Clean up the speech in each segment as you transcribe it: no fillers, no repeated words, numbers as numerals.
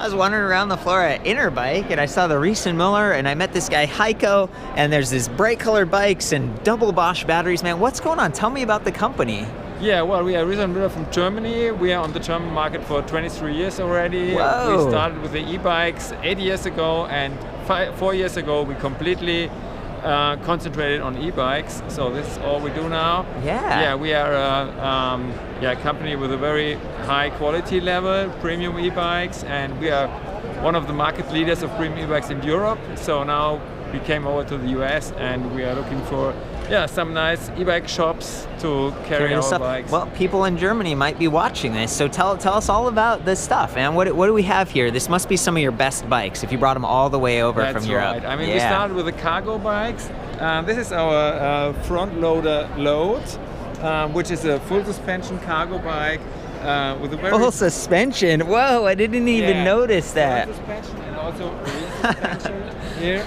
I was wandering around the floor at Interbike, and I saw the Riese Müller, and I met this guy Heiko, and there's these bright colored bikes and double Bosch batteries. Man, what's going on? Tell me about the company. Yeah, well, we are Riese Müller from Germany. We are on the German market for 23 years already. Whoa. We started with the e-bikes 8 years ago, and 4 years ago we completely concentrated on e-bikes. So this is all we do now. Yeah. Yeah, we are a company with a very high quality level, premium e-bikes, and we are one of the market leaders of premium e-bikes in Europe. So now we came over to the US, and we are looking for some nice e-bike shops to carry our bikes. Well, people in Germany might be watching this, so tell us all about this stuff, man. What do we have here? This must be some of your best bikes if you brought them all the way over from Europe. Right. I mean, we started with the cargo bikes. This is our front loader load, which is a full suspension cargo bike with a very full suspension. Whoa, I didn't even notice that. Full suspension and also rear suspension here.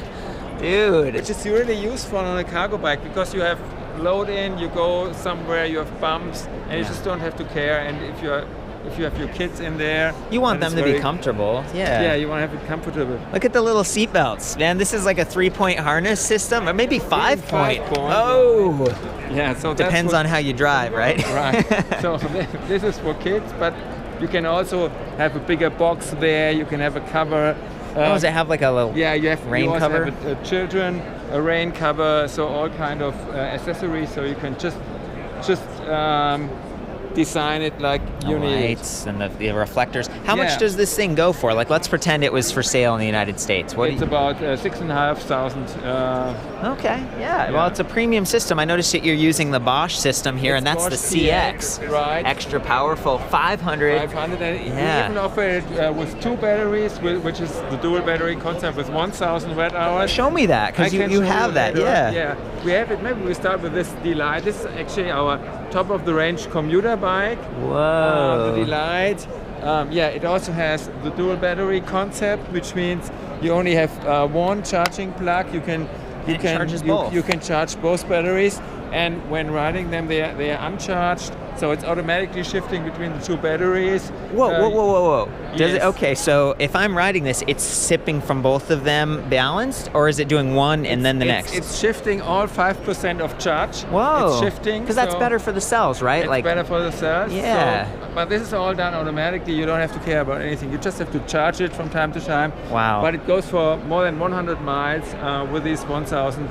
Dude. Which is really useful on a cargo bike because you have load in, you go somewhere, you have bumps, and you just don't have to care. And if you have your kids in there, you want them to be comfortable. Yeah, you want to have it comfortable. Look at the little seat belts, man. This is like a 3-point harness system, or maybe 5-point. Oh. Yeah, so depends on how you drive, right? Right. So this is for kids, but you can also have a bigger box there. You can have a cover. Does it have like a little rain cover? Have children, a rain cover, so all kind of accessories. So you can just design it like you need. Lights and the reflectors. How much does this thing go for? Like, let's pretend it was for sale in the United States. It's about $6,500. Okay, yeah. Well, it's a premium system. I noticed that you're using the Bosch system here, and that's Bosch the CX. Right. Extra powerful, 500. 500. And we even offer it with 2 batteries, which is the dual battery concept with 1,000 watt hours. Show me that, because you have that. Yeah. Yeah. We have it. Maybe we start with this Delite. This is actually our top of the range commuter bike. Whoa. The Delite. It also has the dual battery concept, which means you only have one charging plug. You can charge both batteries, and when riding them, they are uncharged. So it's automatically shifting between the 2 batteries. Whoa. Does yes. it? Okay, so if I'm riding this, it's sipping from both of them balanced, or is it doing one and then the next? It's shifting all 5% of charge. Whoa. It's shifting. Because that's better for the cells, right? It's better for the cells. Yeah. But this is all done automatically. You don't have to care about anything. You just have to charge it from time to time. Wow. But it goes for more than 100 miles with these 1,000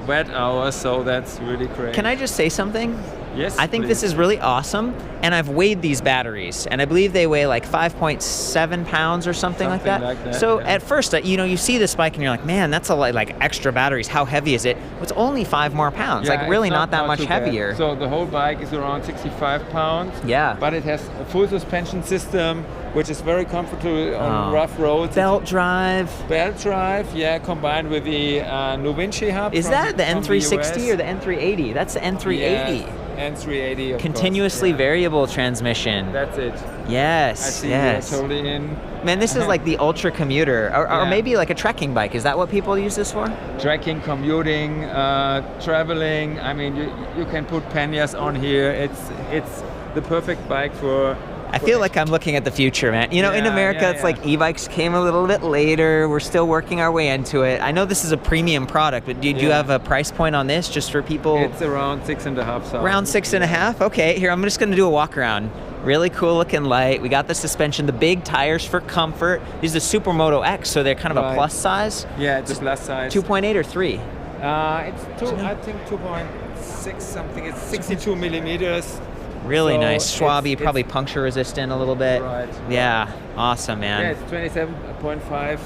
watt hours, so that's really great. Can I just say something? Yes, I think please. this is really awesome, and I've weighed these batteries, and I believe they weigh like 5.7 pounds or something like that. So at first, you see this bike, and you're like, man, that's a lot, like extra batteries. How heavy is it? Well, it's only 5 more pounds. Yeah, like really not that much too bad. heavier. So the whole bike is around 65 pounds. Yeah. But it has a full suspension system, which is very comfortable on rough roads. Belt drive, combined with the NuVincie hub. Is that the N360 or the N380? That's the N380. Yeah. N380, of continuously course, variable transmission. That's it. Yes. I see you're totally in. Man, this is like the ultra commuter, or maybe like a trekking bike. Is that what people use this for? Trekking, commuting, traveling. I mean, you can put panniers on here. It's the perfect bike for. I feel like I'm looking at the future, man. In America, it's like e-bikes came a little bit later. We're still working our way into it. I know this is a premium product, but do you have a price point on this just for people? It's around 6,500. Around 6.5? Okay, here, I'm just going to do a walk around. Really cool looking light. We got the suspension, the big tires for comfort. These are the Supermoto X, so they're kind of a plus size. Yeah, it's a plus size. 2.8 or 3? It's I think 2.6 something. It's 62 millimeters. Really nice. Schwab-y, probably puncture resistant a little bit. Right. Yeah, awesome, man. Yeah, it's 27.5.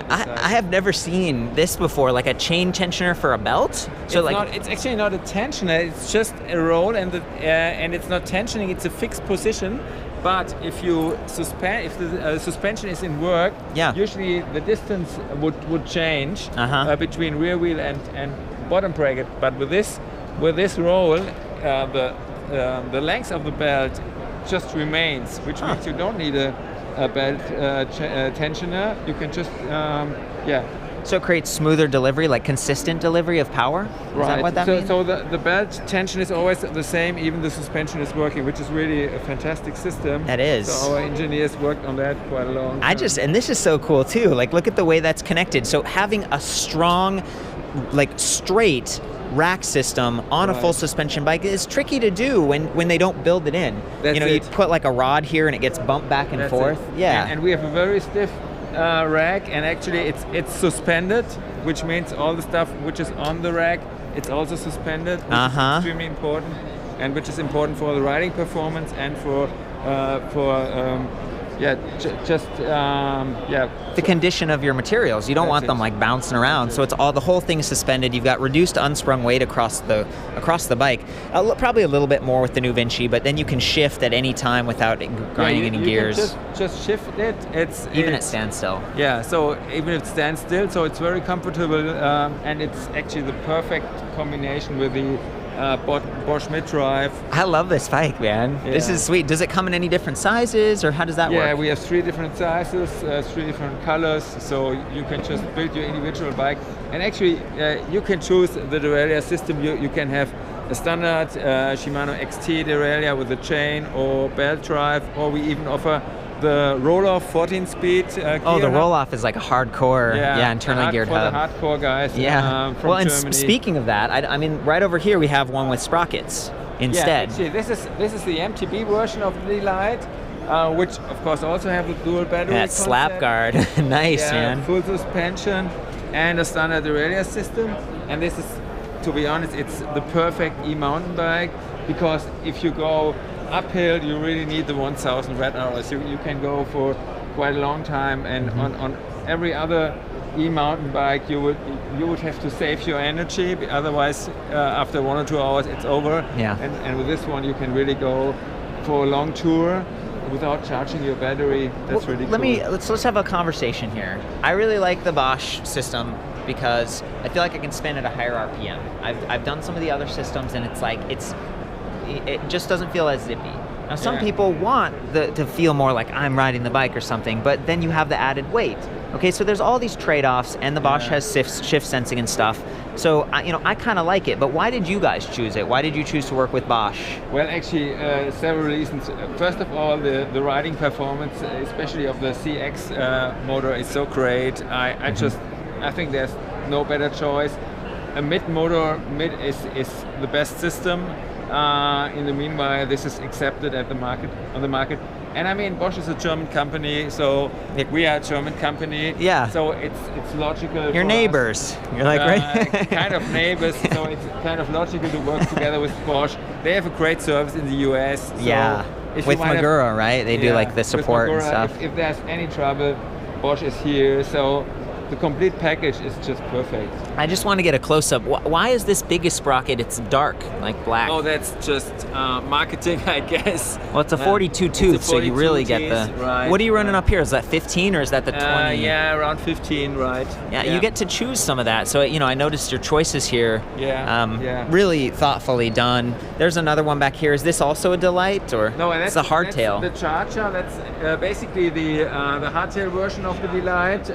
I have never seen this before, like a chain tensioner for a belt. So it's actually not a tensioner. It's just a roll, and it's not tensioning. It's a fixed position. But if the suspension is in work, usually the distance would change between rear wheel and bottom bracket. But with this roll, the length of the belt just remains, which means you don't need a belt tensioner. You can just So it creates smoother delivery, like consistent delivery of power? Is that what that means? So the belt tension is always the same, even the suspension is working, which is really a fantastic system. That is. So our engineers worked on that quite a long time. And this is so cool too. Like, look at the way that's connected. So having a strong, like straight rack system on a full suspension bike is tricky to do when they don't build it in. You put like a rod here and it gets bumped back and forth. Yeah. And we have a very stiff rack, and actually it's suspended, which means all the stuff which is on the rack, it's also suspended, which is extremely important, and which is important for the riding performance and for the condition of your materials. You don't want them like bouncing around. So it's the whole thing is suspended. You've got reduced unsprung weight across the bike. Probably a little bit more with the NuVincie, but then you can shift at any time without grinding any gears. You can just shift it. Even at standstill. Yeah. So even if it stands still, so it's very comfortable, and it's actually the perfect combination with the Bosch mid-drive. I love this bike, man. Yeah. This is sweet. Does it come in any different sizes, or how does that work? Yeah, we have 3 different sizes, 3 different colors, so you can just build your individual bike. And actually, you can choose the derailleur system. You can have a standard Shimano XT derailleur with a chain or belt drive, or we even offer the roll-off 14-speed gear. Oh, the roll-off is like a hardcore, internally geared hub. For the hardcore guys from Germany. And speaking of that, I mean, right over here we have one with sprockets instead. Yeah, this is the MTB version of the Delite, which of course also have the dual battery That slap guard. Nice, man. Full suspension and a standard derailleur system. And this is, to be honest, it's the perfect e-mountain bike, because if you go uphill, you really need the 1000 watt hours. You can go for quite a long time, and on every other e-mountain bike you would have to save your energy, otherwise after 1 or 2 hours it's over. Yeah. And with this one you can really go for a long tour without charging your battery. That's really cool. Let's have a conversation here. I really like the Bosch system because I feel like I can spin at a higher RPM. I've done some of the other systems, and it's like it just doesn't feel as zippy. Now, some people want to feel more like I'm riding the bike or something, but then you have the added weight. Okay, so there's all these trade-offs, and the Bosch has shift sensing and stuff. So, I kind of like it, but why did you guys choose it? Why did you choose to work with Bosch? Well, actually, several reasons. First of all, the riding performance, especially of the CX motor, is so great. I think there's no better choice. A mid is the best system. In the meanwhile, this is accepted on the market. And I mean, Bosch is a German company, so we are a German company. Yeah. So it's logical. You're neighbors. You're like, right? Kind of neighbors. So it's kind of logical to work together with Bosch. They have a great service in the US. So with Magura, right? They do like the support and stuff. If there's any trouble, Bosch is here. So the complete package is just perfect. I just want to get a close-up. Why is this biggest sprocket? It's dark, like black. Oh, that's just marketing, I guess. Well, it's a 42 tooth, so you really get the... Right, what are you running up here? Is that 15 or is that the 20? Yeah, around 15, right. Yeah, you get to choose some of that. So, I noticed your choices here. Really thoughtfully done. There's another one back here. Is this also a Delite, or no? And it's a Hardtail? That's the Charger. That's basically the Hardtail version of the Delite.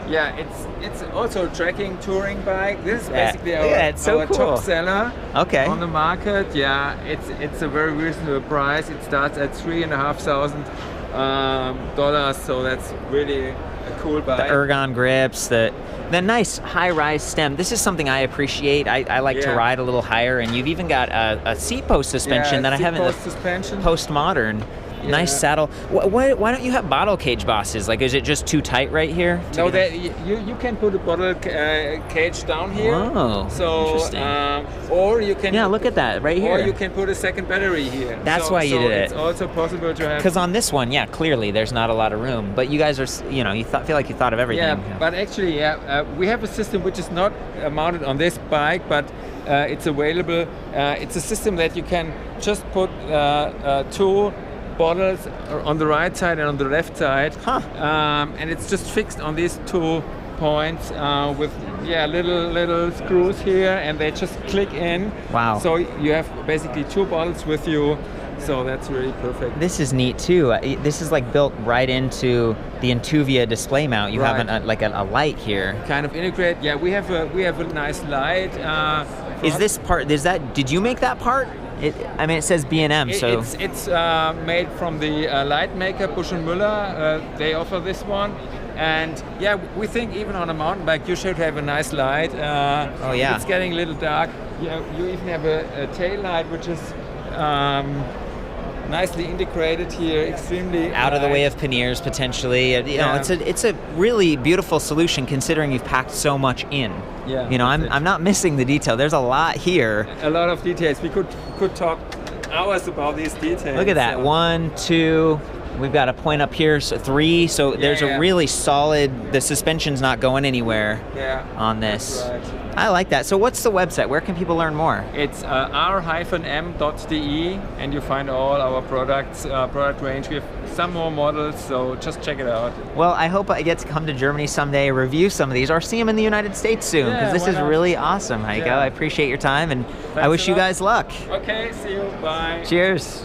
It's also a trekking touring bike. This is basically our top seller on the market. Yeah, it's a very reasonable price. It starts at $3,500, so that's really a cool bike. The ergon grips, the nice high-rise stem. This is something I appreciate. I like to ride a little higher, and you've even got a seat post suspension that I haven't. Postmodern. Nice saddle. Why don't you have bottle cage bosses? Like, is it just too tight right here? No, you can put a bottle cage down here. Oh, so interesting. Or you can. Yeah, look at that right here. Or you can put a second battery here. That's why you did it. It's also possible to have. Because on this one, clearly there's not a lot of room. But you guys are, feel like you thought of everything. Yeah, but actually, we have a system which is not mounted on this bike, but it's available. It's a system that you can just put 2 bottles on the right side and on the left side, and it's just fixed on these 2 points with little screws here, and they just click in. Wow! So you have basically 2 bottles with you. So that's really perfect. This is neat too. This is like built right into the NuVincie display mount. You have a light here. Kind of integrate. Yeah, we have a nice light. Is this part? Did you make that part? I mean, it says B&M, so it's made from the light maker Bosch Müller. They offer this one. And yeah, we think even on a mountain bike you should have a nice light. Oh yeah. It's getting a little dark. You even have a tail light, which is nicely integrated here, extremely out of the way of panniers potentially. You know, it's a really beautiful solution considering you've packed so much in. Yeah. You know, I'm not missing the detail. There's a lot here. A lot of details. We could talk hours about these details. Look at that. 1, 2. We've got a point up here, so 3. So there's a really solid. The suspension's not going anywhere. On this. That's right. I like that. So what's the website? Where can people learn more? It's r-m.de, and you find all our products, product range. We have some more models, so just check it out. Well, I hope I get to come to Germany someday, review some of these, or see them in the United States soon, because this is really awesome, Heiko. I appreciate your time, and I wish you guys luck. Okay, see you. Bye. Cheers.